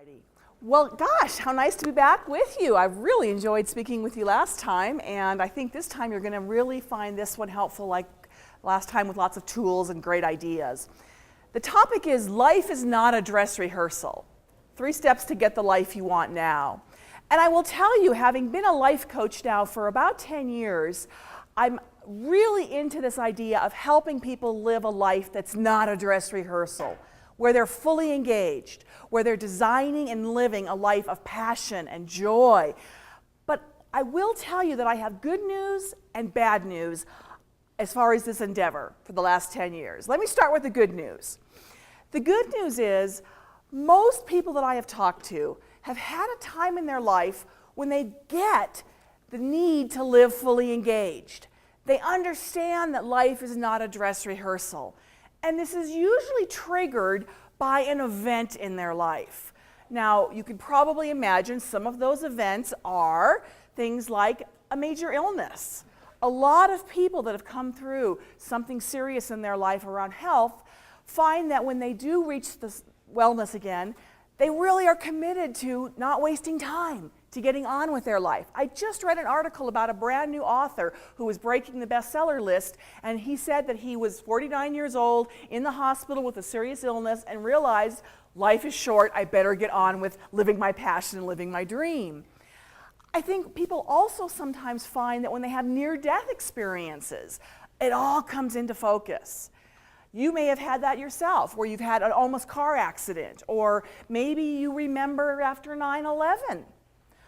Alrighty. Well, gosh, how nice to be back with you. I've really enjoyed speaking with you last time, and I think this time you're going to really find this one helpful like last time with lots of tools and great ideas. The topic is life is not a dress rehearsal. 3 steps to get the life you want now. And I will tell you, having been a life coach now for about 10 years, I'm really into this idea of helping people live a life that's not a dress rehearsal, where they're fully engaged, where they're designing and living a life of passion and joy. But I will tell you that I have good news and bad news as far as this endeavor for the last 10 years. Let me start with the good news. The good news is most people that I have talked to have had a time in their life when they get the need to live fully engaged. They understand that life is not a dress rehearsal. And this is usually triggered by an event in their life. Now, you can probably imagine some of those events are things like a major illness. A lot of people that have come through something serious in their life around health find that when they do reach this wellness again, they really are committed to not wasting time, to getting on with their life. I just read an article about a brand new author who was breaking the bestseller list, and he said that he was 49 years old in the hospital with a serious illness and realized life is short, I better get on with living my passion and living my dream. I think people also sometimes find that when they have near-death experiences, it all comes into focus. You may have had that yourself, where you've had an almost car accident, or maybe you remember after 9/11.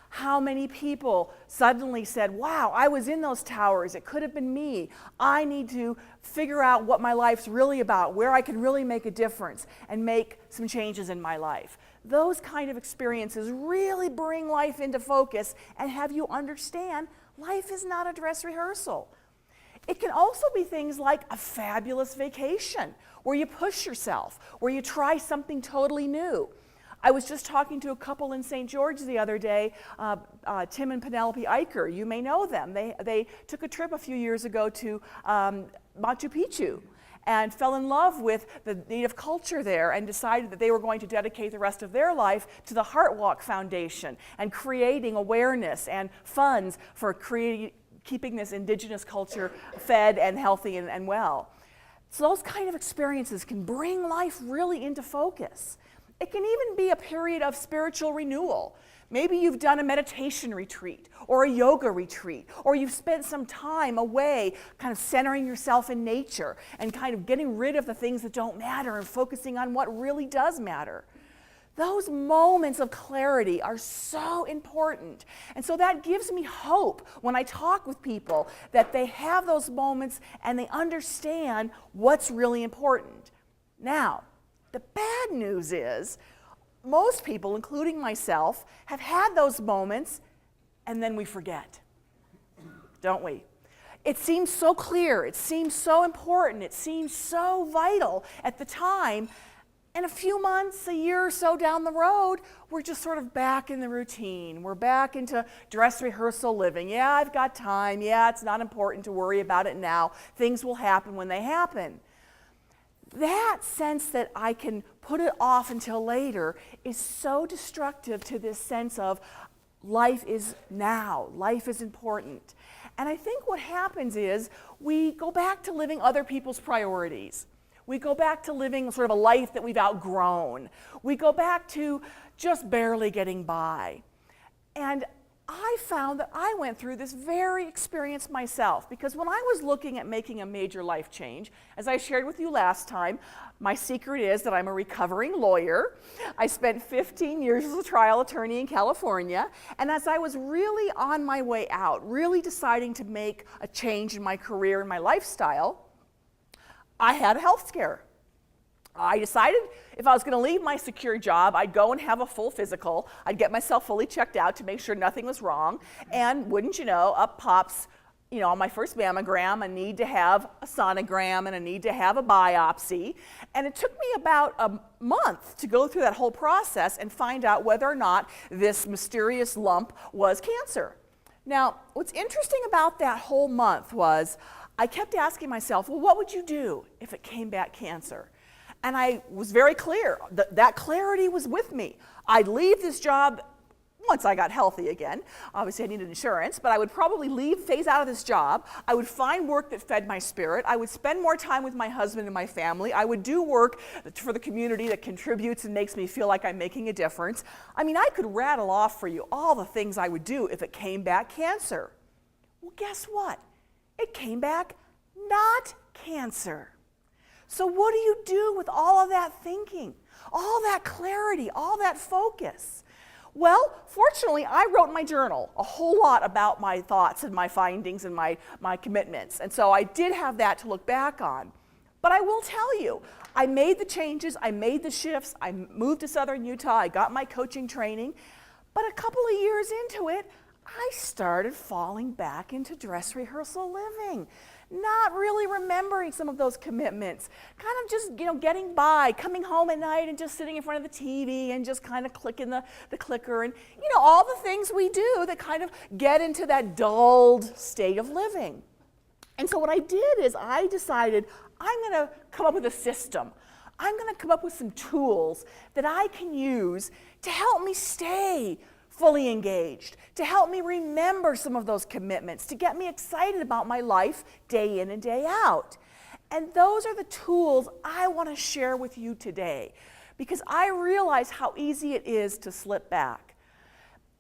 How many people suddenly said, wow, I was in those towers, it could have been me. I need to figure out what my life's really about, where I can really make a difference and make some changes in my life. Those kind of experiences really bring life into focus and have you understand life is not a dress rehearsal. It can also be things like a fabulous vacation, where you push yourself, where you try something totally new. I was just talking to a couple in St. George the other day, Tim and Penelope Eicher. You may know them. They took a trip a few years ago to Machu Picchu and fell in love with the native culture there and decided that they were going to dedicate the rest of their life to the Heart Walk Foundation and creating awareness and funds for keeping this indigenous culture fed and healthy and well. So those kind of experiences can bring life really into focus. It can even be a period of spiritual renewal. Maybe you've done a meditation retreat or a yoga retreat, or you've spent some time away kind of centering yourself in nature and kind of getting rid of the things that don't matter and focusing on what really does matter. Those moments of clarity are so important. And so that gives me hope when I talk with people that they have those moments and they understand what's really important. Now, the bad news is most people, including myself, have had those moments and then we forget, don't we? It seems so clear, it seems so important, it seems so vital at the time, and a few months, a year or so down the road, we're just sort of back in the routine. We're back into dress rehearsal living. Yeah, I've got time. Yeah, it's not important to worry about it now. Things will happen when they happen. That sense that I can put it off until later is so destructive to this sense of life is now, life is important. And I think what happens is we go back to living other people's priorities. We go back to living sort of a life that we've outgrown. We go back to just barely getting by. And I found that I went through this very experience myself, because when I was looking at making a major life change, as I shared with you last time, my secret is that I'm a recovering lawyer. I spent 15 years as a trial attorney in California, and as I was really on my way out, really deciding to make a change in my career and my lifestyle, I had a health scare. I decided if I was going to leave my secure job, I'd go and have a full physical. I'd get myself fully checked out to make sure nothing was wrong. And wouldn't you know, up pops, on my first mammogram, a need to have a sonogram and a need to have a biopsy. And it took me about a month to go through that whole process and find out whether or not this mysterious lump was cancer. Now, what's interesting about that whole month was I kept asking myself, well, what would you do if it came back cancer? And I was very clear. That clarity was with me. I'd leave this job once I got healthy again. Obviously, I needed insurance, but I would probably phase out of this job. I would find work that fed my spirit. I would spend more time with my husband and my family. I would do work for the community that contributes and makes me feel like I'm making a difference. I mean, I could rattle off for you all the things I would do if it came back cancer. Well, guess what? It came back not cancer. So what do you do with all of that thinking, all that clarity, all that focus? Well, fortunately, I wrote in my journal a whole lot about my thoughts and my findings and my commitments. And so I did have that to look back on. But I will tell you, I made the changes, I made the shifts, I moved to Southern Utah, I got my coaching training. But a couple of years into it, I started falling back into dress rehearsal living. Not really remembering some of those commitments, kind of just getting by, coming home at night and just sitting in front of the TV and just kind of clicking the clicker and all the things we do that kind of get into that dulled state of living. And so what I did is I decided I'm going to come up with a system. I'm going to come up with some tools that I can use to help me stay fully engaged, to help me remember some of those commitments, to get me excited about my life day in and day out. And those are the tools I want to share with you today, because I realize how easy it is to slip back.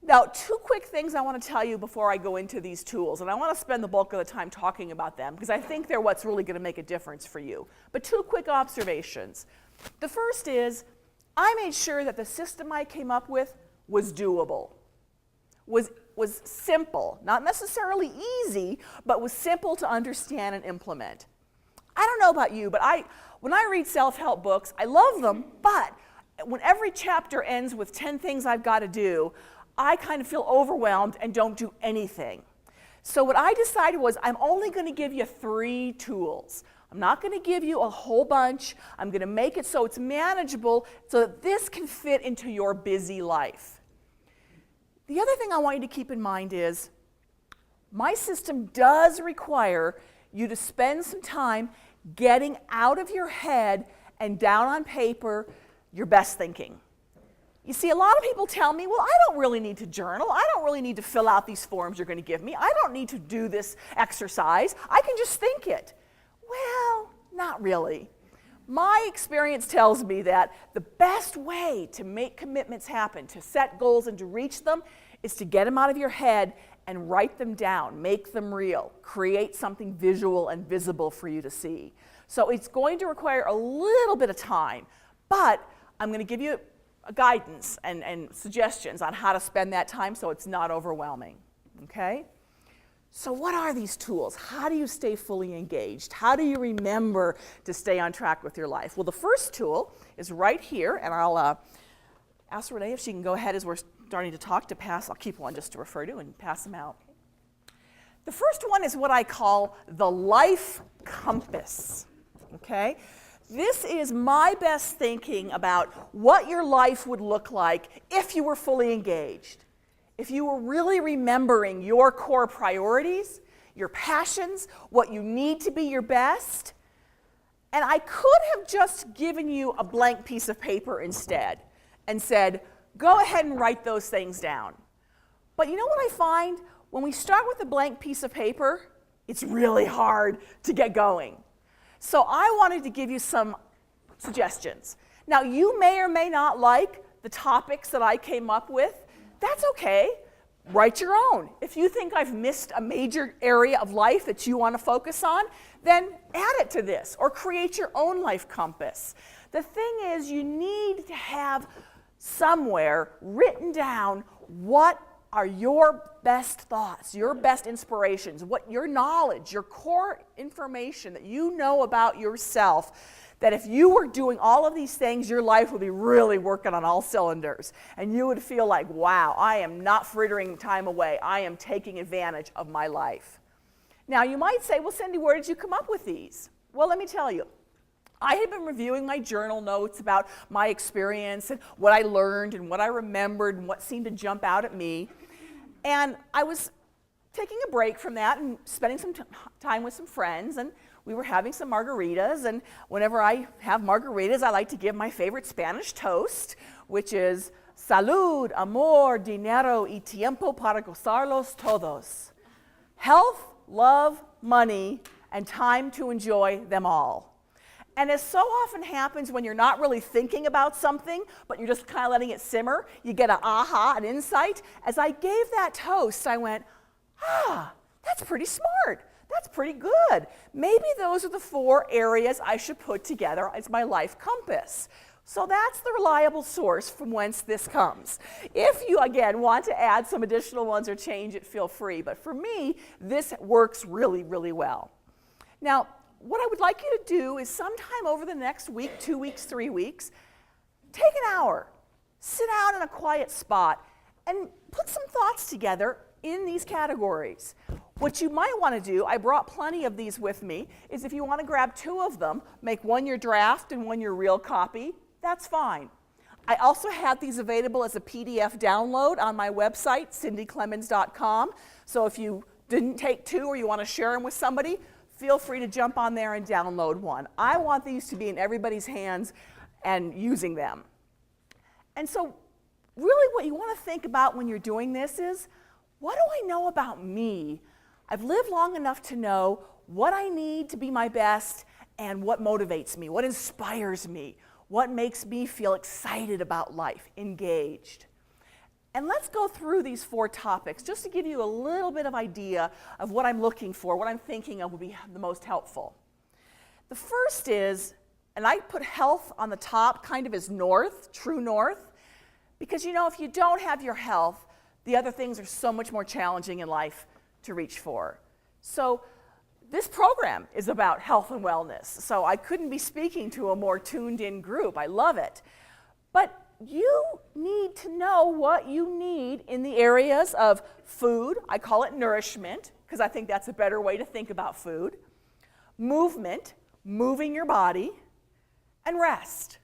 Now, two quick things I want to tell you before I go into these tools, and I want to spend the bulk of the time talking about them, because I think they're what's really going to make a difference for you. But two quick observations. The first is, I made sure that the system I came up with was doable, was simple, not necessarily easy, but was simple to understand and implement. I don't know about you, but when I read self-help books, I love them, but when every chapter ends with 10 things I've got to do, I kind of feel overwhelmed and don't do anything. So what I decided was I'm only going to give you 3 tools. I'm not going to give you a whole bunch. I'm going to make it so it's manageable so that this can fit into your busy life. The other thing I want you to keep in mind is my system does require you to spend some time getting out of your head and down on paper your best thinking. You see, a lot of people tell me, well, I don't really need to journal. I don't really need to fill out these forms you're going to give me. I don't need to do this exercise. I can just think it. Well, not really. My experience tells me that the best way to make commitments happen, to set goals and to reach them, is to get them out of your head and write them down, make them real, create something visual and visible for you to see. So it's going to require a little bit of time, but I'm going to give you guidance and suggestions on how to spend that time so it's not overwhelming, okay? So what are these tools? How do you stay fully engaged? How do you remember to stay on track with your life? Well, the first tool is right here, and I'll ask Renee if she can go ahead as we're starting to talk to pass. I'll keep one just to refer to and pass them out. The first one is what I call the life compass, okay? This is my best thinking about what your life would look like if you were fully engaged. If you were really remembering your core priorities, your passions, what you need to be your best. And I could have just given you a blank piece of paper instead and said, go ahead and write those things down. But you know what I find? When we start with a blank piece of paper, it's really hard to get going. So I wanted to give you some suggestions. Now, you may or may not like the topics that I came up with. That's okay. Write your own. If you think I've missed a major area of life that you want to focus on, then add it to this or create your own life compass. The thing is, you need to have somewhere written down what are your best thoughts, your best inspirations, what your knowledge, your core information that you know about yourself, that if you were doing all of these things, your life would be really working on all cylinders. And you would feel like, wow, I am not frittering time away. I am taking advantage of my life. Now, you might say, well, Cindy, where did you come up with these? Well, let me tell you. I had been reviewing my journal notes about my experience and what I learned and what I remembered and what seemed to jump out at me. And I was taking a break from that and spending some time with some friends, and we were having some margaritas, and whenever I have margaritas, I like to give my favorite Spanish toast, which is salud, amor, dinero y tiempo para gozarlos todos. Health, love, money, and time to enjoy them all. And as so often happens when you're not really thinking about something, but you're just kind of letting it simmer, you get an aha, an insight. As I gave that toast, I went, that's pretty smart. That's pretty good. Maybe those are the 4 areas I should put together as my life compass. So that's the reliable source from whence this comes. If you, again, want to add some additional ones or change it, feel free. But for me, this works really, really well. Now, what I would like you to do is sometime over the next week, 2 weeks, 3 weeks, take an hour, sit out in a quiet spot, and put some thoughts together in these categories. What you might want to do, I brought plenty of these with me, is if you want to grab 2 of them, make one your draft and one your real copy, that's fine. I also have these available as a PDF download on my website, cindyclemens.com. So if you didn't take 2 or you want to share them with somebody, feel free to jump on there and download one. I want these to be in everybody's hands and using them. And so really what you want to think about when you're doing this is, what do I know about me? I've lived long enough to know what I need to be my best and what motivates me, what inspires me, what makes me feel excited about life, engaged. And let's go through these 4 topics just to give you a little bit of idea of what I'm looking for, what I'm thinking of would be the most helpful. The first is, and I put health on the top kind of as north, true north, because you know if you don't have your health, the other things are so much more challenging in life to reach for. So this program is about health and wellness, so I couldn't be speaking to a more tuned in group. I love it. But you need to know what you need in the areas of food, I call it nourishment, because I think that's a better way to think about food, movement, moving your body, and rest.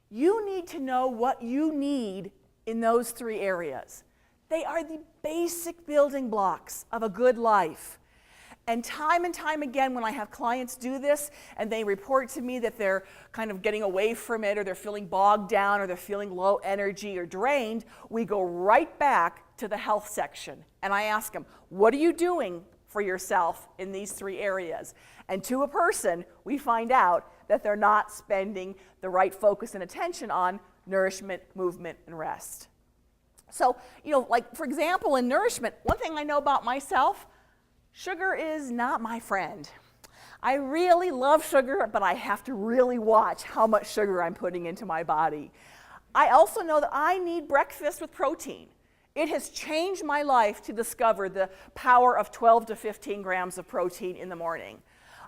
You need to know what you need in those 3 areas. They are the basic building blocks of a good life. And time again, when I have clients do this and they report to me that they're kind of getting away from it or they're feeling bogged down or they're feeling low energy or drained, we go right back to the health section. And I ask them, what are you doing for yourself in these 3 areas? And to a person, we find out that they're not spending the right focus and attention on nourishment, movement, and rest. So, you know, like for example, in nourishment, one thing I know about myself, sugar is not my friend. I really love sugar, but I have to really watch how much sugar I'm putting into my body. I also know that I need breakfast with protein. It has changed my life to discover the power of 12 to 15 grams of protein in the morning.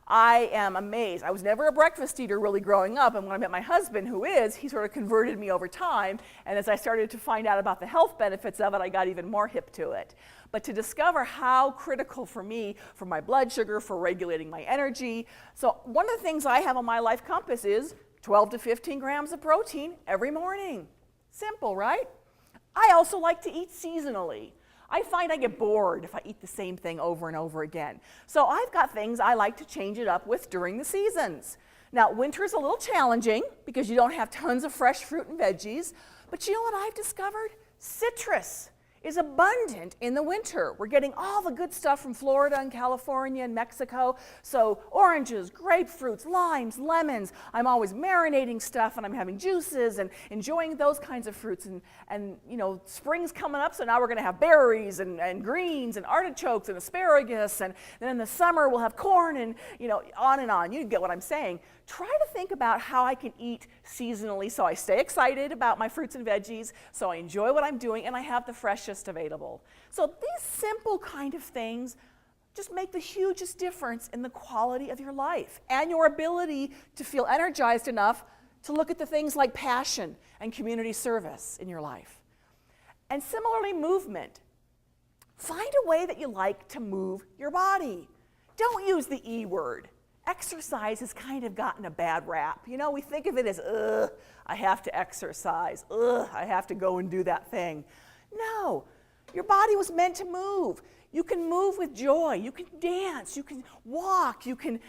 I am amazed. I was never a breakfast eater really growing up, and when I met my husband, who is, he sort of converted me over time, and as I started to find out about the health benefits of it, I got even more hip to it. But to discover how critical for me, for my blood sugar, for regulating my energy. So one of the things I have on my life compass is 12 to 15 grams of protein every morning. Simple, right? I also like to eat seasonally. I find I get bored if I eat the same thing over and over again. So I've got things I like to change it up with during the seasons. Now, winter's a little challenging because you don't have tons of fresh fruit and veggies, but you know what I've discovered? Citrus is abundant in the winter. We're getting all the good stuff from Florida and California and Mexico. So oranges, grapefruits, limes, lemons. I'm always marinating stuff and I'm having juices and enjoying those kinds of fruits. And you know, spring's coming up, so now we're gonna have berries and greens and artichokes and asparagus. And then in the summer we'll have corn and you know, on and on. You get what I'm saying. Try to think about how I can eat seasonally so I stay excited about my fruits and veggies, so I enjoy what I'm doing, and I have the freshest available. So these simple kind of things just make the hugest difference in the quality of your life and your ability to feel energized enough to look at the things like passion and community service in your life. And similarly, movement. Find a way that you like to move your body. Don't use the E word. Exercise has kind of gotten a bad rap. You know, we think of it as, I have to exercise. I have to go and do that thing. No, Your body was meant to move. You can move with joy. You can dance. You can walk. You can,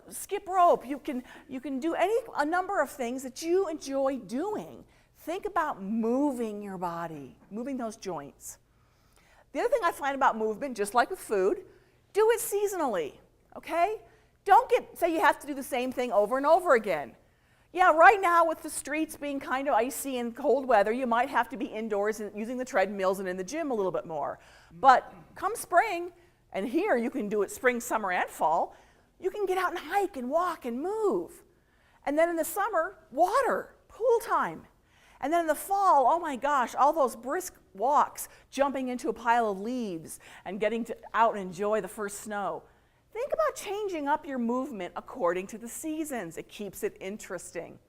skip rope. You can do a number of things that you enjoy doing. Think about moving your body, moving those joints. The other thing I find about movement, just like with food, do it seasonally, okay? Don't say you have to do the same thing over and over again. Yeah, right now with the streets being kind of icy and cold weather, you might have to be indoors and using the treadmills and in the gym a little bit more. But come spring, and here you can do it spring, summer, and fall, you can get out and hike and walk and move. And then in the summer, water, pool time. And then in the fall, oh my gosh, all those brisk walks, jumping into a pile of leaves and getting out and enjoy the first snow. Think about changing up your movement according to the seasons. It keeps it interesting.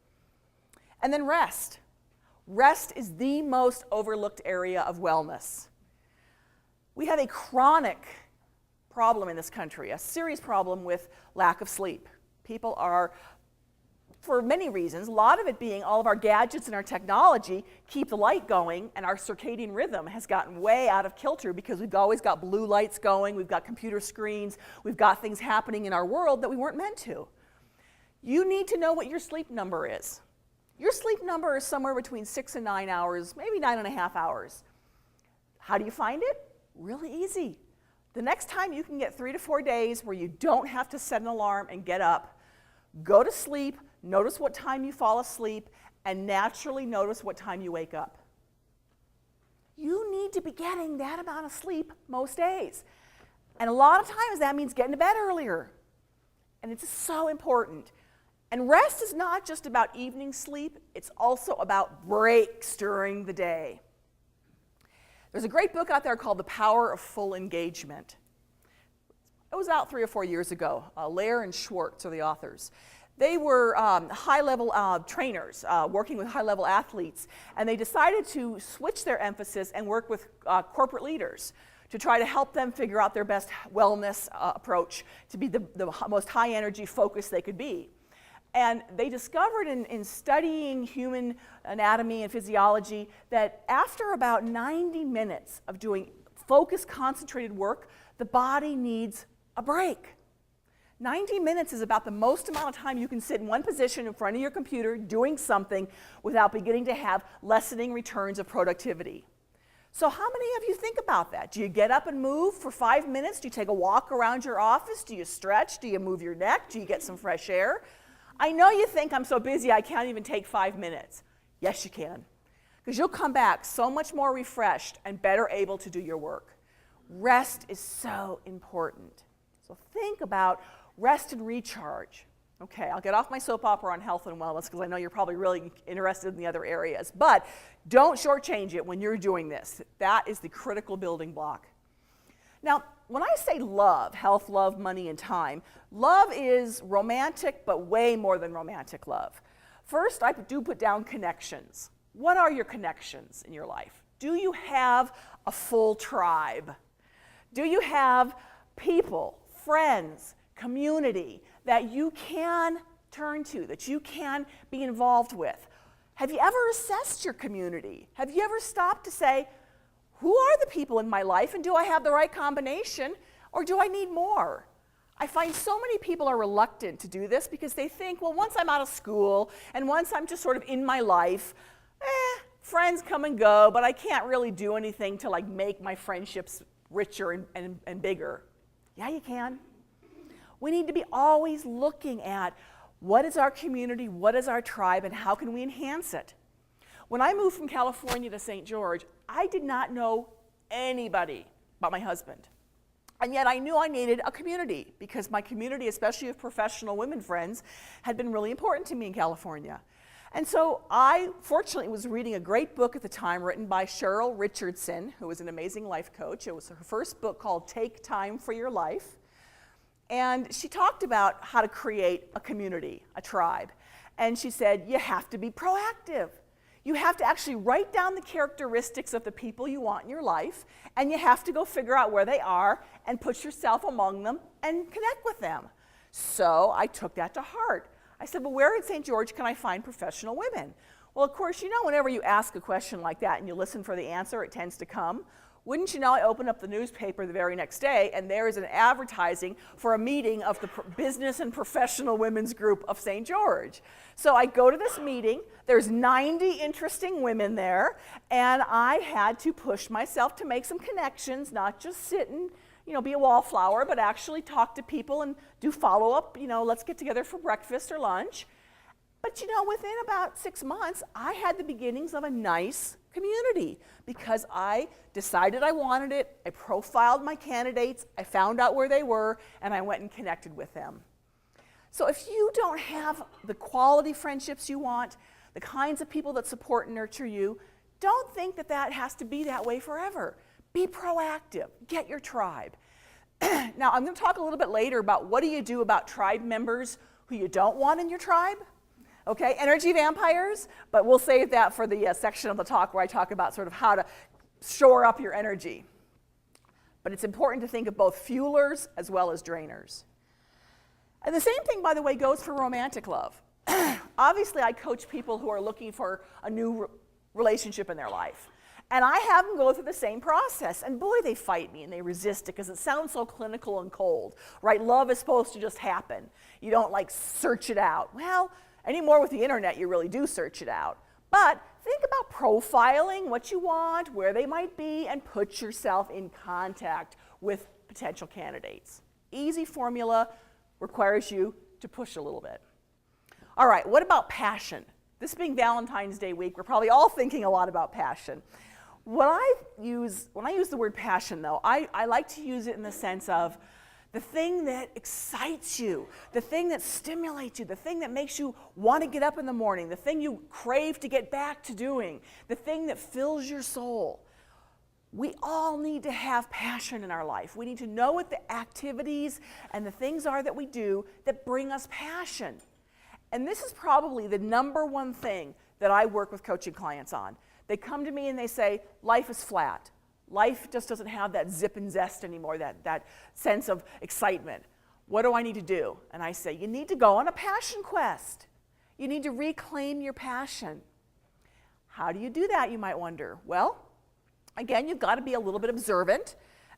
And then rest. Rest is the most overlooked area of wellness. We have a chronic problem in this country, a serious problem with lack of sleep. People are, for many reasons, a lot of it being all of our gadgets and our technology keep the light going, and our circadian rhythm has gotten way out of kilter because we've always got blue lights going, we've got computer screens, we've got things happening in our world that we weren't meant to. You need to know what your sleep number is. Your sleep number is somewhere between 6 and 9 hours, maybe 9.5 hours. How do you find it? Really easy. The next time you can get 3 to 4 days where you don't have to set an alarm and get up, go to sleep, notice what time you fall asleep, and naturally notice what time you wake up. You need to be getting that amount of sleep most days. And a lot of times that means getting to bed earlier. And it's so important. And rest is not just about evening sleep, it's also about breaks during the day. There's a great book out there called The Power of Full Engagement. It was out 3 or 4 years ago. Lair and Schwartz are the authors. They were high-level trainers working with high-level athletes, and they decided to switch their emphasis and work with corporate leaders to try to help them figure out their best wellness approach to be the most high-energy focus they could be. And they discovered in studying human anatomy and physiology that after about 90 minutes of doing focused, concentrated work, the body needs a break. 90 minutes is about the most amount of time you can sit in one position in front of your computer doing something without beginning to have lessening returns of productivity. So how many of you think about that? Do you get up and move for 5 minutes? Do you take a walk around your office? Do you stretch? Do you move your neck? Do you get some fresh air? I know you think I'm so busy I can't even take 5 minutes. Yes, you can. Because you'll come back so much more refreshed and better able to do your work. Rest is so important. So think about rest and recharge. Okay, I'll get off my soap opera on health and wellness because I know you're probably really interested in the other areas. But don't shortchange it when you're doing this. That is the critical building block. Now, when I say love, health, love, money, and time, love is romantic, but way more than romantic love. First, I do put down connections. What are your connections in your life? Do you have a full tribe? Do you have people, friends, community that you can turn to, that you can be involved with? Have you ever assessed your community? Have you ever stopped to say, who are the people in my life, and do I have the right combination, or do I need more? I find so many people are reluctant to do this because they think, well, once I'm out of school and once I'm just sort of in my life, friends come and go, but I can't really do anything to like make my friendships richer and bigger. Yeah, you can. We need to be always looking at what is our community, what is our tribe, and how can we enhance it? When I moved from California to St. George, I did not know anybody but my husband. And yet I knew I needed a community because my community, especially of professional women friends, had been really important to me in California. And so I, fortunately, was reading a great book at the time written by Cheryl Richardson, who was an amazing life coach. It was her first book called Take Time for Your Life. And she talked about how to create a community, a tribe. And she said, you have to be proactive. You have to actually write down the characteristics of the people you want in your life, and you have to go figure out where they are and put yourself among them and connect with them. So I took that to heart. I said, well, where in St. George can I find professional women? Well, of course, you know, whenever you ask a question like that and you listen for the answer, it tends to come. Wouldn't you know, I open up the newspaper the very next day, and there is an advertising for a meeting of the Business and Professional Women's Group of St. George. So I go to this meeting, there's 90 interesting women there, and I had to push myself to make some connections, not just sit and be a wallflower, but actually talk to people and do follow-up, let's get together for breakfast or lunch. But within about 6 months, I had the beginnings of a nice community because I decided I wanted it, I profiled my candidates, I found out where they were, and I went and connected with them. So if you don't have the quality friendships you want, the kinds of people that support and nurture you, don't think that that has to be that way forever. Be proactive, get your tribe. Now I'm going to talk a little bit later about what do you do about tribe members who you don't want in your tribe. Okay, energy vampires, but we'll save that for the section of the talk where I talk about sort of how to shore up your energy. But it's important to think of both fuelers as well as drainers. And the same thing, by the way, goes for romantic love. Obviously, I coach people who are looking for a new relationship in their life. And I have them go through the same process. And boy, they fight me and they resist it because it sounds so clinical and cold, right? Love is supposed to just happen. You don't search it out. Well, anymore with the internet, you really do search it out. But think about profiling what you want, where they might be, and put yourself in contact with potential candidates. Easy formula, requires you to push a little bit. All right, what about passion? This being Valentine's Day week, we're probably all thinking a lot about passion. When I use the word passion, though, I like to use it in the sense of the thing that excites you, the thing that stimulates you, the thing that makes you want to get up in the morning, the thing you crave to get back to doing, the thing that fills your soul. We all need to have passion in our life. We need to know what the activities and the things are that we do that bring us passion. And this is probably the number one thing that I work with coaching clients on. They come to me and they say, life is flat. Life just doesn't have that zip and zest anymore, that sense of excitement. What do I need to do? And I say, you need to go on a passion quest. You need to reclaim your passion. How do you do that, you might wonder? Well, again, you've got to be a little bit observant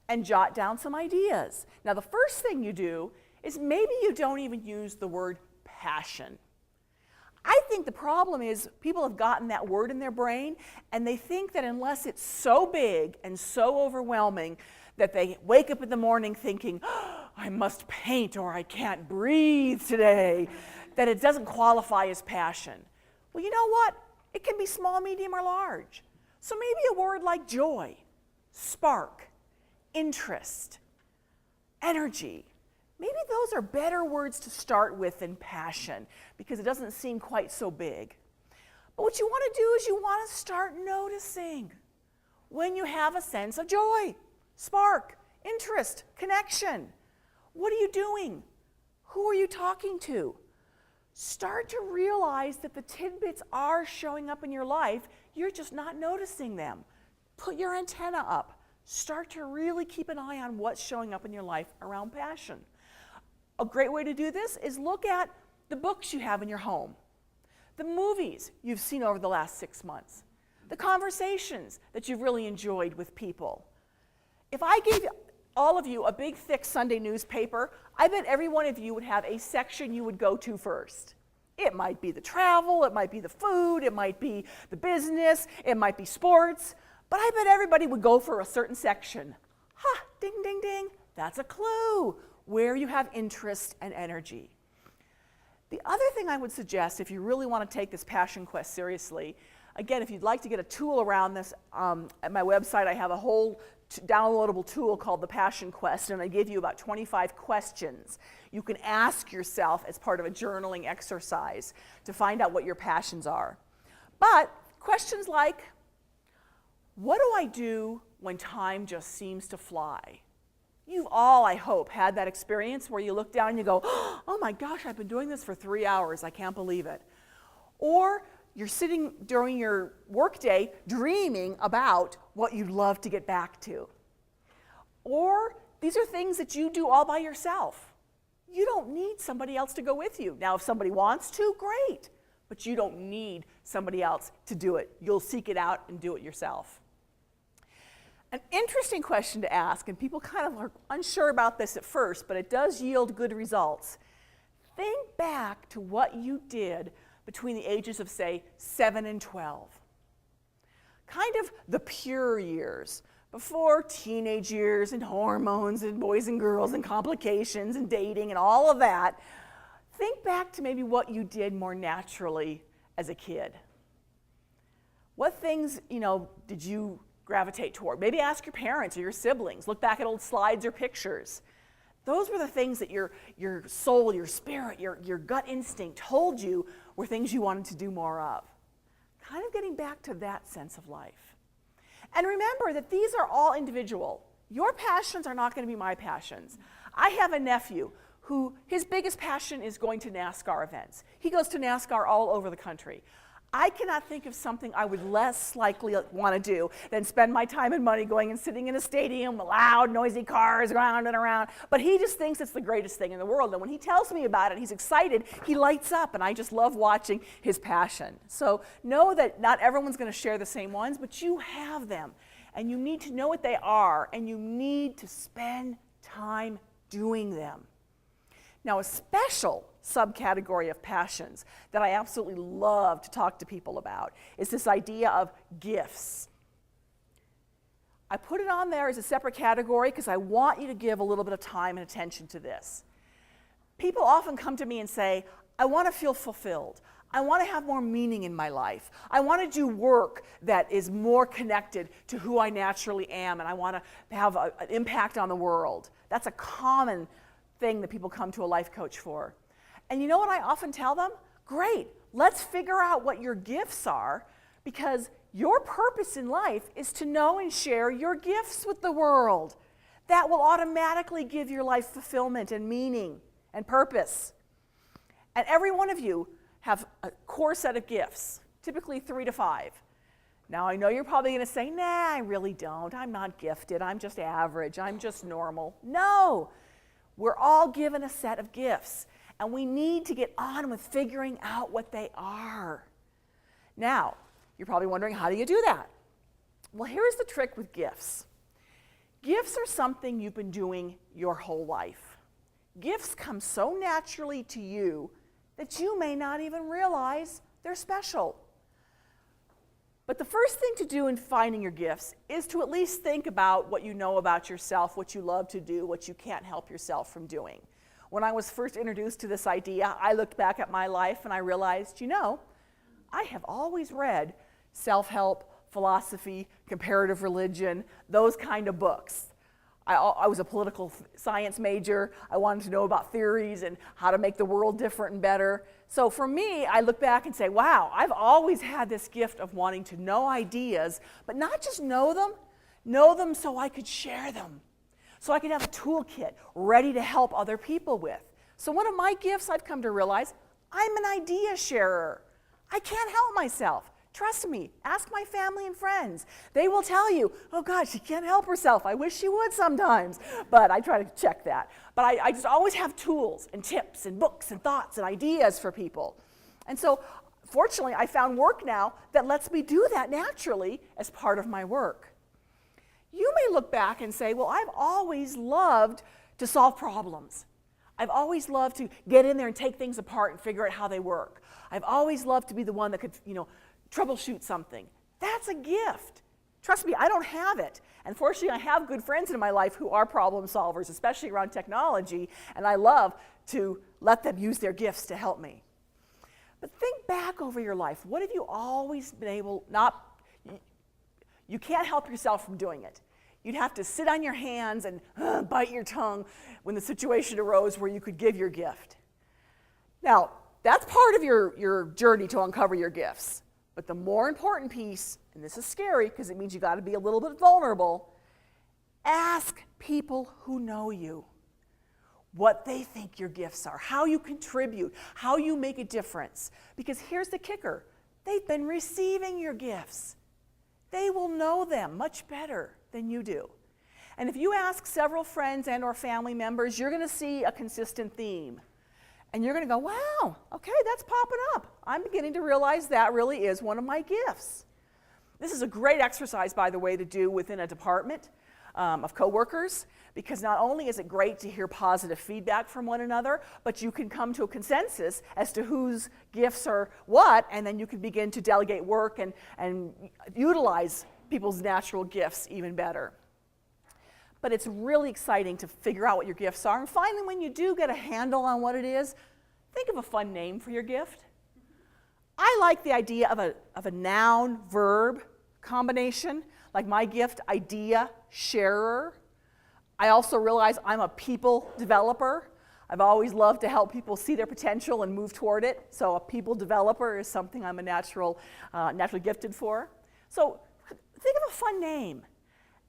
and jot down some ideas. Now, the first thing you do is maybe you don't even use the word passion. I think the problem is people have gotten that word in their brain and they think that unless it's so big and so overwhelming that they wake up in the morning thinking, oh, I must paint or I can't breathe today, that it doesn't qualify as passion. Well, you know what? It can be small, medium, or large. So maybe a word like joy, spark, interest, energy. Maybe those are better words to start with than passion because it doesn't seem quite so big. But what you want to do is you want to start noticing when you have a sense of joy, spark, interest, connection. What are you doing? Who are you talking to? Start to realize that the tidbits are showing up in your life. You're just not noticing them. Put your antenna up. Start to really keep an eye on what's showing up in your life around passion. A great way to do this is look at the books you have in your home, the movies you've seen over the last 6 months, the conversations that you've really enjoyed with people. If I gave all of you a big, thick Sunday newspaper, I bet every one of you would have a section you would go to first. It might be the travel, it might be the food, it might be the business, it might be sports, but I bet everybody would go for a certain section. Ha, ding, ding, ding, that's a clue where you have interest and energy. The other thing I would suggest if you really want to take this passion quest seriously, again, if you'd like to get a tool around this, at my website I have a whole downloadable tool called the Passion Quest, and I give you about 25 questions you can ask yourself as part of a journaling exercise to find out what your passions are. But questions like, what do I do when time just seems to fly? You've all, I hope, had that experience where you look down and you go, oh my gosh, I've been doing this for 3 hours, I can't believe it. Or you're sitting during your workday dreaming about what you'd love to get back to. Or these are things that you do all by yourself. You don't need somebody else to go with you. Now, if somebody wants to, great, but you don't need somebody else to do it. You'll seek it out and do it yourself. An interesting question to ask, and people kind of are unsure about this at first, but it does yield good results. Think back to what you did between the ages of, say, 7 and 12. Kind of the pure years, before teenage years and hormones and boys and girls and complications and dating and all of that. Think back to maybe what you did more naturally as a kid. What things, did you gravitate toward? Maybe ask your parents or your siblings. Look back at old slides or pictures. Those were the things that your soul, your spirit, your gut instinct told you were things you wanted to do more of. Kind of getting back to that sense of life. And remember that these are all individual. Your passions are not going to be my passions. I have a nephew who his biggest passion is going to NASCAR events. He goes to NASCAR all over the country. I cannot think of something I would less likely want to do than spend my time and money going and sitting in a stadium with loud, noisy cars around and around. But he just thinks it's the greatest thing in the world. And when he tells me about it, he's excited, he lights up, and I just love watching his passion. So know that not everyone's going to share the same ones, but you have them. And you need to know what they are, and you need to spend time doing them. Now, a special subcategory of passions that I absolutely love to talk to people about is this idea of gifts. I put it on there as a separate category because I want you to give a little bit of time and attention to this. People often come to me and say, I want to feel fulfilled. I want to have more meaning in my life. I want to do work that is more connected to who I naturally am, and I want to have an impact on the world. That's a common thing that people come to a life coach for. And you know what I often tell them? Great, let's figure out what your gifts are, because your purpose in life is to know and share your gifts with the world. That will automatically give your life fulfillment and meaning and purpose. And every one of you have a core set of gifts, typically 3 to 5. Now, I know you're probably going to say, nah, I really don't. I'm not gifted. I'm just average. I'm just normal. No, we're all given a set of gifts. And we need to get on with figuring out what they are. Now, you're probably wondering, how do you do that? Well, here's the trick with gifts. Gifts are something you've been doing your whole life. Gifts come so naturally to you that you may not even realize they're special. But the first thing to do in finding your gifts is to at least think about what you know about yourself, what you love to do, what you can't help yourself from doing. When I was first introduced to this idea, I looked back at my life and I realized, I have always read self-help, philosophy, comparative religion, those kind of books. I was a political science major. I wanted to know about theories and how to make the world different and better. So for me, I look back and say, wow, I've always had this gift of wanting to know ideas, but not just know them so I could share them. So I could have a toolkit ready to help other people with. So one of my gifts, I've come to realize, I'm an idea sharer. I can't help myself. Trust me, ask my family and friends. They will tell you, oh God, she can't help herself. I wish she would sometimes. But I try to check that. But I just always have tools and tips and books and thoughts and ideas for people. And so fortunately, I found work now that lets me do that naturally as part of my work. You may look back and say, well, I've always loved to solve problems. I've always loved to get in there and take things apart and figure out how they work. I've always loved to be the one that could, troubleshoot something. That's a gift. Trust me, I don't have it. And fortunately, I have good friends in my life who are problem solvers, especially around technology, and I love to let them use their gifts to help me. But think back over your life. What have you always been able, you can't help yourself from doing it. You'd have to sit on your hands and bite your tongue when the situation arose where you could give your gift. Now, that's part of your journey to uncover your gifts. But the more important piece, and this is scary because it means you got to be a little bit vulnerable, ask people who know you what they think your gifts are, how you contribute, how you make a difference. Because here's the kicker, they've been receiving your gifts. They will know them much better than you do. And if you ask several friends and or family members, you're going to see a consistent theme. And you're going to go, wow, okay, that's popping up. I'm beginning to realize that really is one of my gifts. This is a great exercise, by the way, to do within a department of coworkers, because not only is it great to hear positive feedback from one another, but you can come to a consensus as to whose gifts are what, and then you can begin to delegate work and utilize people's natural gifts even better. But it's really exciting to figure out what your gifts are, and finally, when you do get a handle on what it is, think of a fun name for your gift. I like the idea of a noun-verb combination, like my gift, idea sharer. I also realize I'm a people developer. I've always loved to help people see their potential and move toward it, so a people developer is something I'm naturally gifted for. So think of a fun name.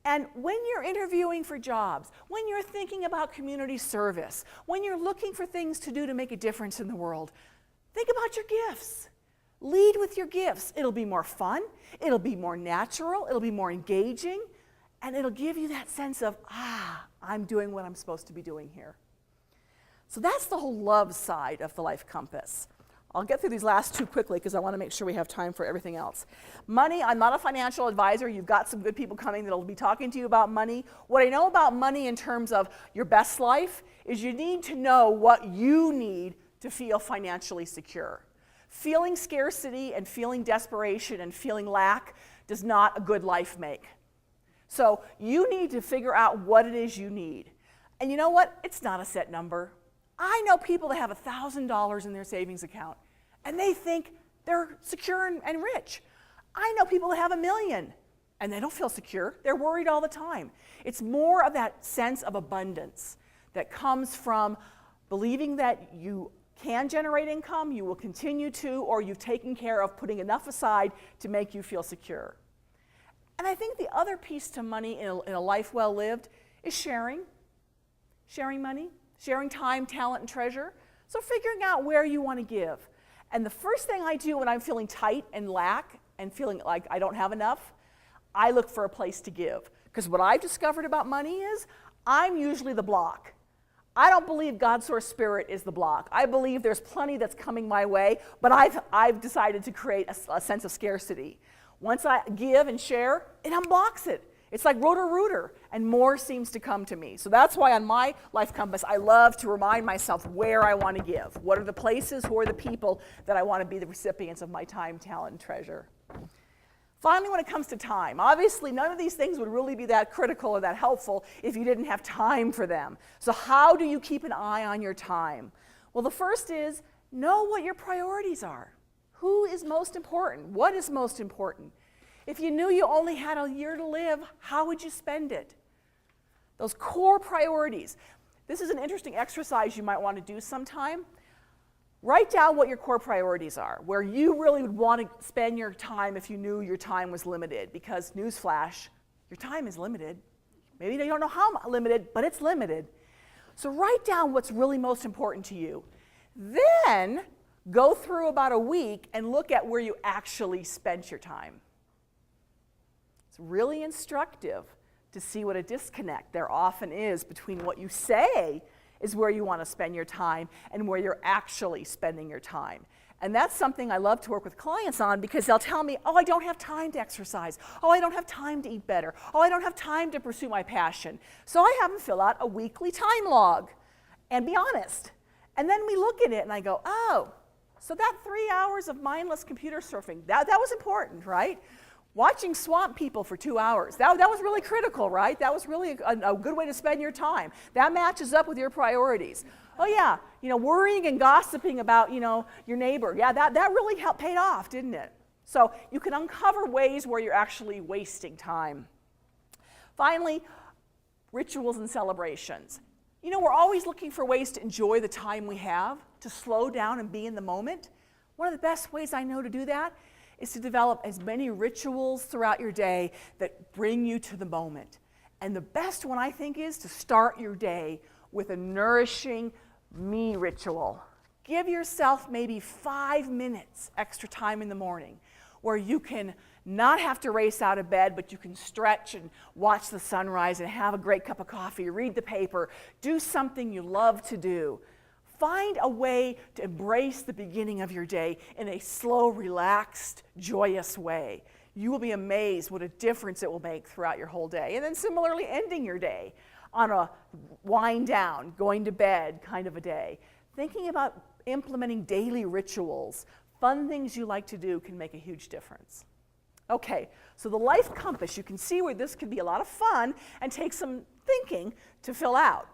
And when you're interviewing for jobs, when you're thinking about community service, when you're looking for things to do to make a difference in the world, think about your gifts. Lead with your gifts. It'll be more fun, it'll be more natural, it'll be more engaging, and it'll give you that sense of, I'm doing what I'm supposed to be doing here. So that's the whole love side of the Life Compass. I'll get through these last two quickly because I want to make sure we have time for everything else. Money, I'm not a financial advisor. You've got some good people coming that will be talking to you about money. What I know about money in terms of your best life is you need to know what you need to feel financially secure. Feeling scarcity and feeling desperation and feeling lack does not a good life make. So you need to figure out what it is you need. And you know what? It's not a set number. I know people that have $1,000 in their savings account, and they think they're secure and rich. I know people that have $1 million, and they don't feel secure. They're worried all the time. It's more of that sense of abundance that comes from believing that you can generate income, you will continue to, or you've taken care of putting enough aside to make you feel secure. And I think the other piece to money in a life well lived is sharing. Sharing money. Sharing time, talent, and treasure. So figuring out where you want to give. And the first thing I do when I'm feeling tight and lack and feeling like I don't have enough, I look for a place to give. Because what I've discovered about money is I'm usually the block. I don't believe God's source spirit is the block. I believe there's plenty that's coming my way, but I've decided to create a sense of scarcity. Once I give and share, it unblocks it. It's like rotor-rooter, and more seems to come to me. So that's why on my Life Compass, I love to remind myself where I want to give. What are the places, who are the people that I want to be the recipients of my time, talent, and treasure. Finally, when it comes to time, obviously none of these things would really be that critical or that helpful if you didn't have time for them. So how do you keep an eye on your time? Well, the first is know what your priorities are. Who is most important? What is most important? If you knew you only had a year to live, how would you spend it? Those core priorities. This is an interesting exercise you might want to do sometime. Write down what your core priorities are, where you really would want to spend your time if you knew your time was limited, because newsflash, your time is limited. Maybe you don't know how limited, but it's limited. So write down what's really most important to you. Then go through about a week and look at where you actually spent your time. Really instructive to see what a disconnect there often is between what you say is where you want to spend your time and where you're actually spending your time. And that's something I love to work with clients on, because they'll tell me, oh, I don't have time to exercise. Oh, I don't have time to eat better. Oh, I don't have time to pursue my passion. So I have them fill out a weekly time log and be honest. And then we look at it and I go, oh, so that 3 hours of mindless computer surfing, that was important, right? Watching swamp people for 2 hours, that was really critical, right? That was really a good way to spend your time. That matches up with your priorities. Oh yeah, worrying and gossiping about, your neighbor. Yeah, that really paid off, didn't it? So you can uncover ways where you're actually wasting time. Finally, rituals and celebrations. We're always looking for ways to enjoy the time we have, to slow down and be in the moment. One of the best ways I know to do that is to develop as many rituals throughout your day that bring you to the moment. And the best one, I think, is to start your day with a nourishing me ritual. Give yourself maybe 5 minutes extra time in the morning where you can not have to race out of bed, but you can stretch and watch the sunrise and have a great cup of coffee, read the paper, do something you love to do. Find a way to embrace the beginning of your day in a slow, relaxed, joyous way. You will be amazed what a difference it will make throughout your whole day. And then similarly, ending your day on a wind down, going to bed kind of a day. Thinking about implementing daily rituals, fun things you like to do can make a huge difference. Okay, so the life compass, you can see where this could be a lot of fun and take some thinking to fill out.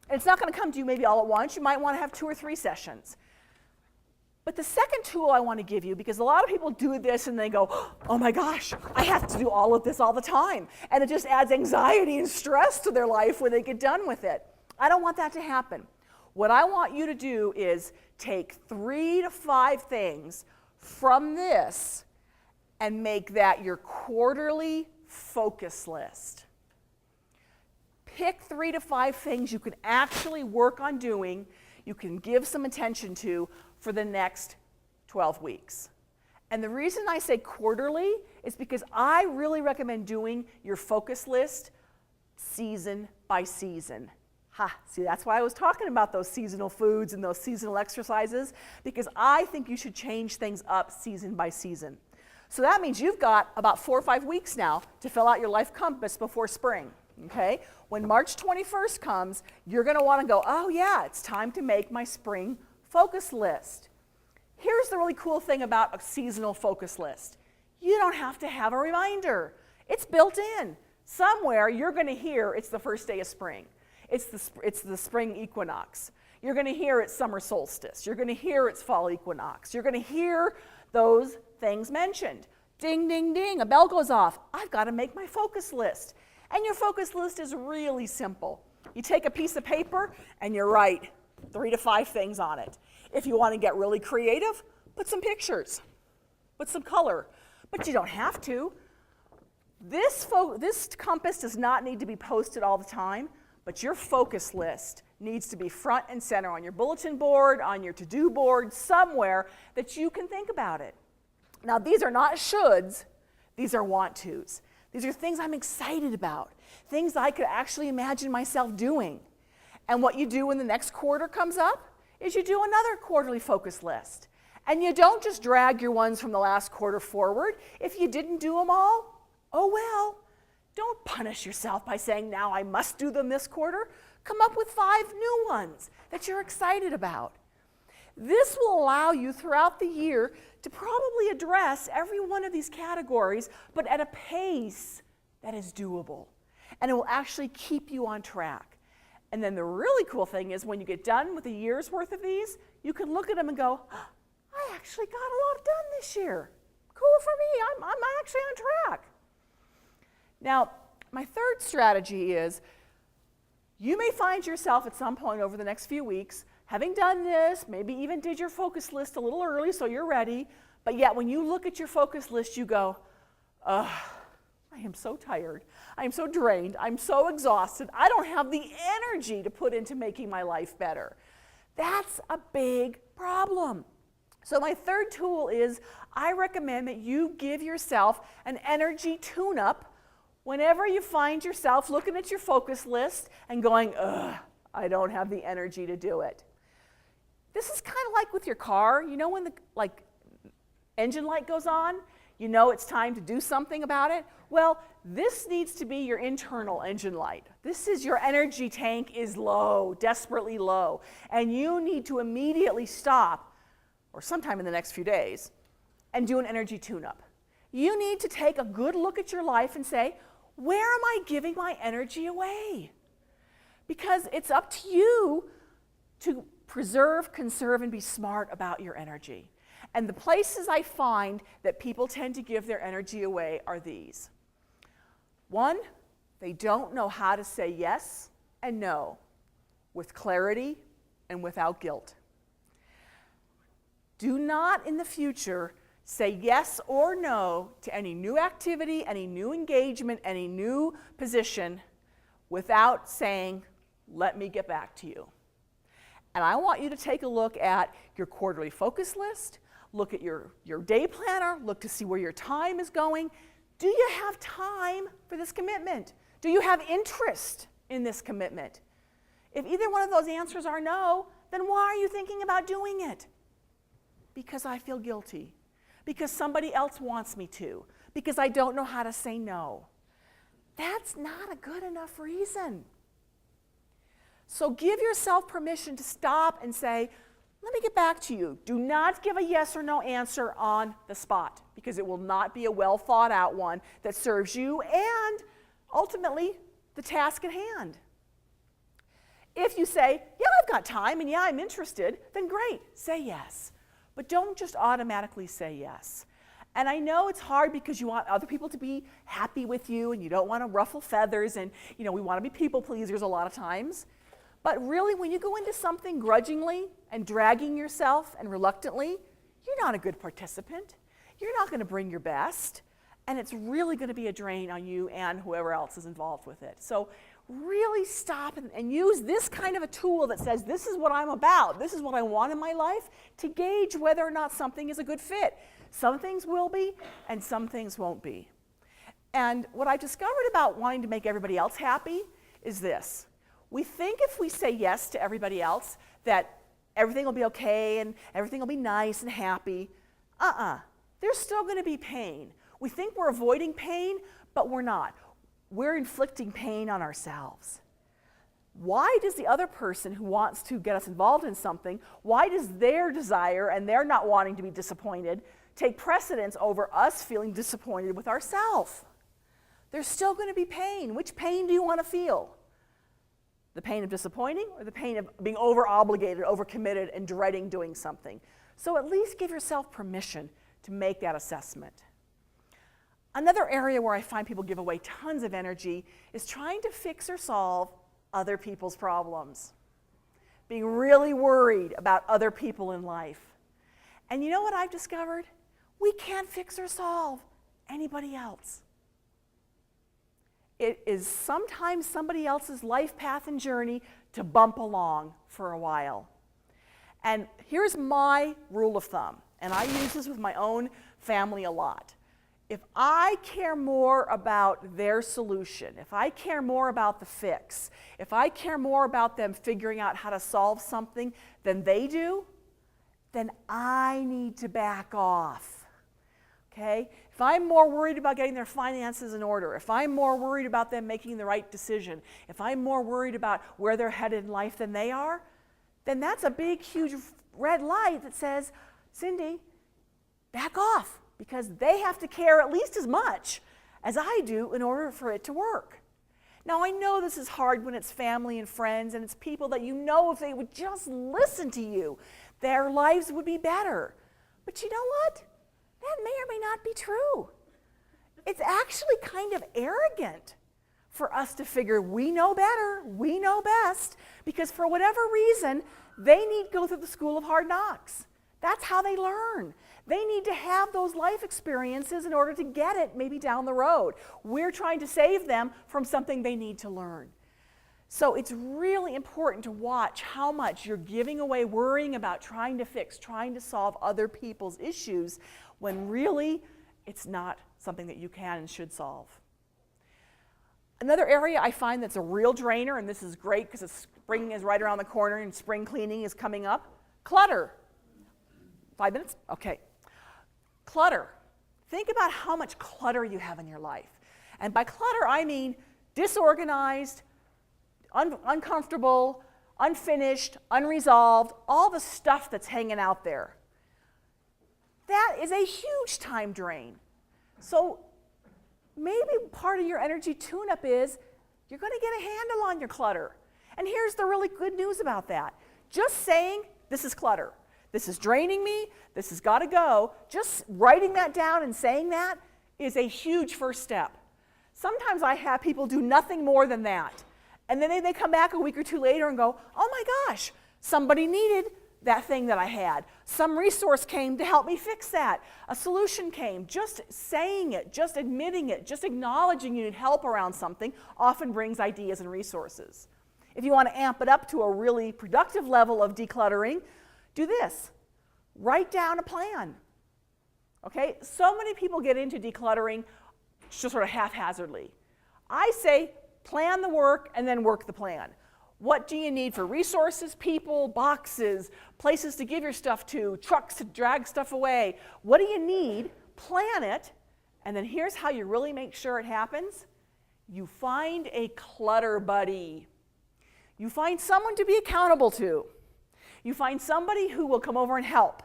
And it's not going to come to you maybe all at once. You might want to have 2 or 3 sessions. But the second tool I want to give you, because a lot of people do this and they go, oh my gosh, I have to do all of this all the time. And it just adds anxiety and stress to their life when they get done with it. I don't want that to happen. What I want you to do is take 3 to 5 things from this and make that your quarterly focus list. Pick 3 to 5 things you can actually work on doing, you can give some attention to for the next 12 weeks. And the reason I say quarterly is because I really recommend doing your focus list season by season. See, that's why I was talking about those seasonal foods and those seasonal exercises, because I think you should change things up season by season. So that means you've got about 4 or 5 weeks now to fill out your life compass before spring. Okay? When March 21st comes, you're going to want to go, oh yeah, it's time to make my spring focus list. Here's the really cool thing about a seasonal focus list. You don't have to have a reminder. It's built in. Somewhere you're going to hear it's the first day of spring. It's the spring equinox. You're going to hear it's summer solstice. You're going to hear it's fall equinox. You're going to hear those things mentioned. Ding, ding, ding, a bell goes off. I've got to make my focus list. And your focus list is really simple. You take a piece of paper and you write 3 to 5 things on it. If you want to get really creative, put some pictures, put some color, but you don't have to. This compass does not need to be posted all the time, but your focus list needs to be front and center on your bulletin board, on your to-do board, somewhere that you can think about it. Now, these are not shoulds, these are want-tos. These are things I'm excited about, things I could actually imagine myself doing. And what you do when the next quarter comes up is you do another quarterly focus list. And you don't just drag your ones from the last quarter forward. If you didn't do them all, oh well. Don't punish yourself by saying, now I must do them this quarter. Come up with 5 new ones that you're excited about. This will allow you throughout the year to probably address every one of these categories, but at a pace that is doable. And it will actually keep you on track. And then the really cool thing is when you get done with a year's worth of these, you can look at them and go, I actually got a lot done this year. Cool for me, I'm actually on track. Now, my third strategy is you may find yourself at some point over the next few weeks having done this, maybe even did your focus list a little early so you're ready, but yet when you look at your focus list, you go, ugh, I am so tired, I am so drained, I'm so exhausted, I don't have the energy to put into making my life better. That's a big problem. So my third tool is I recommend that you give yourself an energy tune-up whenever you find yourself looking at your focus list and going, ugh, I don't have the energy to do it. This is kind of like with your car. You know when the engine light goes on? You know it's time to do something about it? Well, this needs to be your internal engine light. This is your energy tank is low, desperately low, and you need to immediately stop, or sometime in the next few days, and do an energy tune-up. You need to take a good look at your life and say, where am I giving my energy away? Because it's up to you to preserve, conserve, and be smart about your energy. And the places I find that people tend to give their energy away are these. 1, they don't know how to say yes and no with clarity and without guilt. Do not in the future say yes or no to any new activity, any new engagement, any new position without saying, let me get back to you. And I want you to take a look at your quarterly focus list, look at your day planner, look to see where your time is going. Do you have time for this commitment? Do you have interest in this commitment? If either one of those answers are no, then why are you thinking about doing it? Because I feel guilty. Because somebody else wants me to. because I don't know how to say no. That's not a good enough reason. So give yourself permission to stop and say, let me get back to you. Do not give a yes or no answer on the spot, because it will not be a well thought out one that serves you and ultimately the task at hand. If you say, yeah, I've got time and yeah, I'm interested, then great, say yes. But don't just automatically say yes. And I know it's hard because you want other people to be happy with you and you don't want to ruffle feathers, and we want to be people pleasers a lot of times. But really, when you go into something grudgingly and dragging yourself and reluctantly, you're not a good participant. You're not going to bring your best, and it's really going to be a drain on you and whoever else is involved with it. So really stop and use this kind of a tool that says, this is what I'm about, this is what I want in my life, to gauge whether or not something is a good fit. Some things will be, and some things won't be. And what I've discovered about wanting to make everybody else happy is this. We think if we say yes to everybody else that everything will be okay and everything will be nice and happy. There's still going to be pain. We think we're avoiding pain, but we're not. We're inflicting pain on ourselves. Why does the other person who wants to get us involved in something, why does their desire and their not wanting to be disappointed take precedence over us feeling disappointed with ourselves? There's still going to be pain. Which pain do you want to feel? The pain of disappointing or the pain of being over-obligated, over-committed, and dreading doing something? So at least give yourself permission to make that assessment. Another area where I find people give away tons of energy is trying to fix or solve other people's problems. Being really worried about other people in life. And you know what I've discovered? We can't fix or solve anybody else. It is sometimes somebody else's life path and journey to bump along for a while. And here's my rule of thumb, and I use this with my own family a lot. If I care more about their solution, if I care more about the fix, if I care more about them figuring out how to solve something than they do, then I need to back off. Okay? If I'm more worried about getting their finances in order, if I'm more worried about them making the right decision, if I'm more worried about where they're headed in life than they are, then that's a big, huge red light that says, Cindy, back off, because they have to care at least as much as I do in order for it to work. Now, I know this is hard when it's family and friends and it's people that you know if they would just listen to you, their lives would be better. But you know what? That may or may not be true. It's actually kind of arrogant for us to figure we know better, we know best, because for whatever reason, they need to go through the school of hard knocks. That's how they learn. They need to have those life experiences in order to get it maybe down the road. We're trying to save them from something they need to learn. So it's really important to watch how much you're giving away worrying about trying to fix, trying to solve other people's issues when really it's not something that you can and should solve. Another area I find that's a real drainer, and this is great because spring is right around the corner and spring cleaning is coming up, clutter. 5 minutes? Okay. Clutter. Think about how much clutter you have in your life. And by clutter, I mean disorganized, uncomfortable, unfinished, unresolved, all the stuff that's hanging out there. That is a huge time drain. So maybe part of your energy tune-up is you're going to get a handle on your clutter. And here's the really good news about that. Just saying, this is clutter. This is draining me, this has got to go. Just writing that down and saying that is a huge first step. Sometimes I have people do nothing more than that. And then they come back a week or two later and go, oh my gosh, somebody needed that thing that I had. Some resource came to help me fix that. A solution came. Just saying it, just admitting it, just acknowledging you need help around something often brings ideas and resources. If you want to amp it up to a really productive level of decluttering, do this. Write down a plan. Okay? So many people get into decluttering just sort of haphazardly. I say plan the work and then work the plan. What do you need for resources, people, boxes, places to give your stuff to, trucks to drag stuff away? What do you need? Plan it And then here's how you really make sure it happens. You find a clutter buddy. You find someone to be accountable to. You find somebody who will come over and help.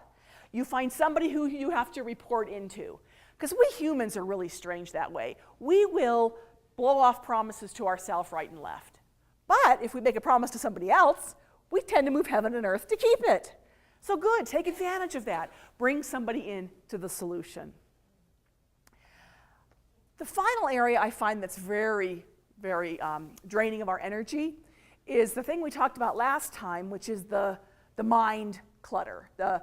You find somebody who you have to report into. Because we humans are really strange that way. We will blow off promises to ourselves right and left. But if we make a promise to somebody else, we tend to move heaven and earth to keep it. So good, take advantage of that. Bring somebody in to the solution. The final area I find that's very, very draining of our energy is the thing we talked about last time, which is the mind clutter, the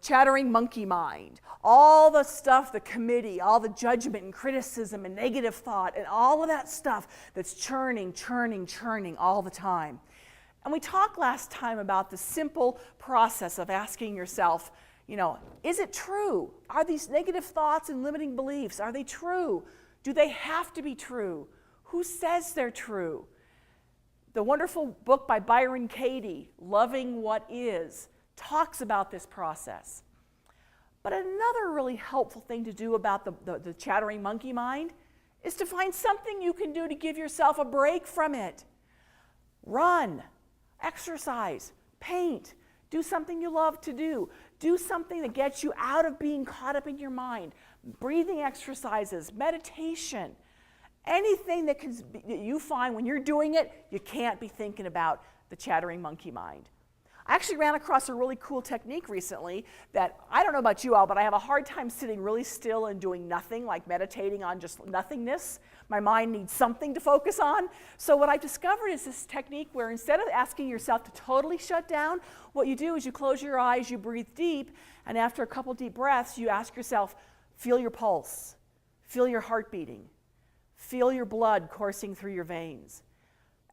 chattering monkey mind, all the stuff, the committee, all the judgment and criticism and negative thought and all of that stuff that's churning all the time. And we talked last time about the simple process of asking yourself, is it true? Are these negative thoughts and limiting beliefs, are they true? Do they have to be true? Who says they're true? The wonderful book by Byron Katie, Loving What Is, talks about this process. But another really helpful thing to do about the chattering monkey mind is to find something you can do to give yourself a break from it. Run, exercise, paint, do something you love to do. Do something that gets you out of being caught up in your mind. Breathing exercises, meditation, anything that you find when you're doing it, you can't be thinking about the chattering monkey mind. I actually ran across a really cool technique recently that, I don't know about you all, but I have a hard time sitting really still and doing nothing, like meditating on just nothingness. My mind needs something to focus on. So what I've discovered is this technique where instead of asking yourself to totally shut down, what you do is you close your eyes, you breathe deep, and after a couple deep breaths, you ask yourself, feel your pulse, feel your heart beating, feel your blood coursing through your veins.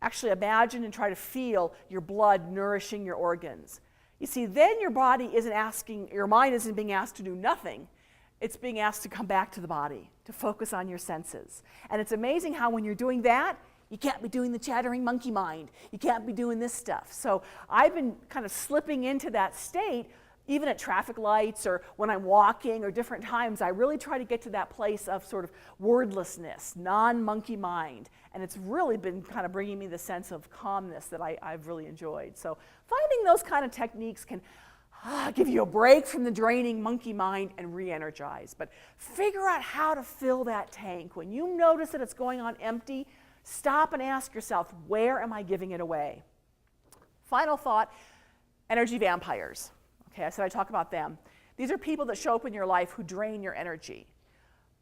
Actually imagine and try to feel your blood nourishing your organs. You see, then your mind isn't being asked to do nothing. It's being asked to come back to the body, to focus on your senses. And it's amazing how when you're doing that, you can't be doing the chattering monkey mind. You can't be doing this stuff. So I've been kind of slipping into that state, even at traffic lights or when I'm walking or different times. I really try to get to that place of sort of wordlessness, non-monkey mind. And it's really been kind of bringing me the sense of calmness that I've really enjoyed. So finding those kind of techniques can give you a break from the draining monkey mind and re-energize. But figure out how to fill that tank. When you notice that it's going on empty, stop and ask yourself, where am I giving it away? Final thought, energy vampires. Okay, I said I talk about them. These are people that show up in your life who drain your energy.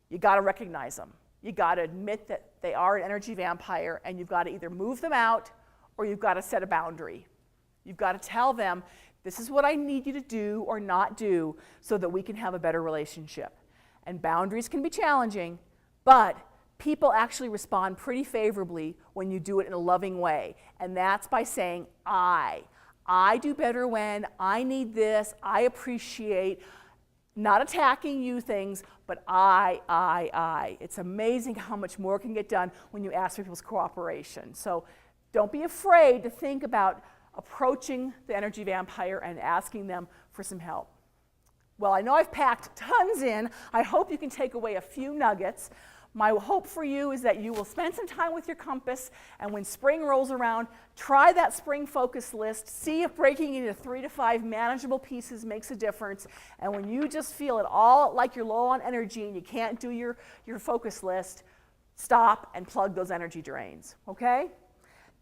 You got to recognize them. You got to admit that they are an energy vampire, and you've got to either move them out or you've got to set a boundary. You've got to tell them, this is what I need you to do or not do so that we can have a better relationship. And boundaries can be challenging, but people actually respond pretty favorably when you do it in a loving way. And that's by saying, I do better when, I need this, I appreciate, not attacking you things, but I. It's amazing how much more can get done when you ask for people's cooperation. So don't be afraid to think about approaching the energy vampire and asking them for some help. Well, I know I've packed tons in. I hope you can take away a few nuggets. My hope for you is that you will spend some time with your compass, and when spring rolls around, try that spring focus list, see if breaking it into 3 to 5 manageable pieces makes a difference, and when you just feel it all like you're low on energy and you can't do your focus list, stop and plug those energy drains, okay?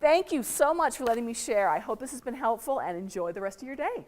Thank you so much for letting me share. I hope this has been helpful, and enjoy the rest of your day.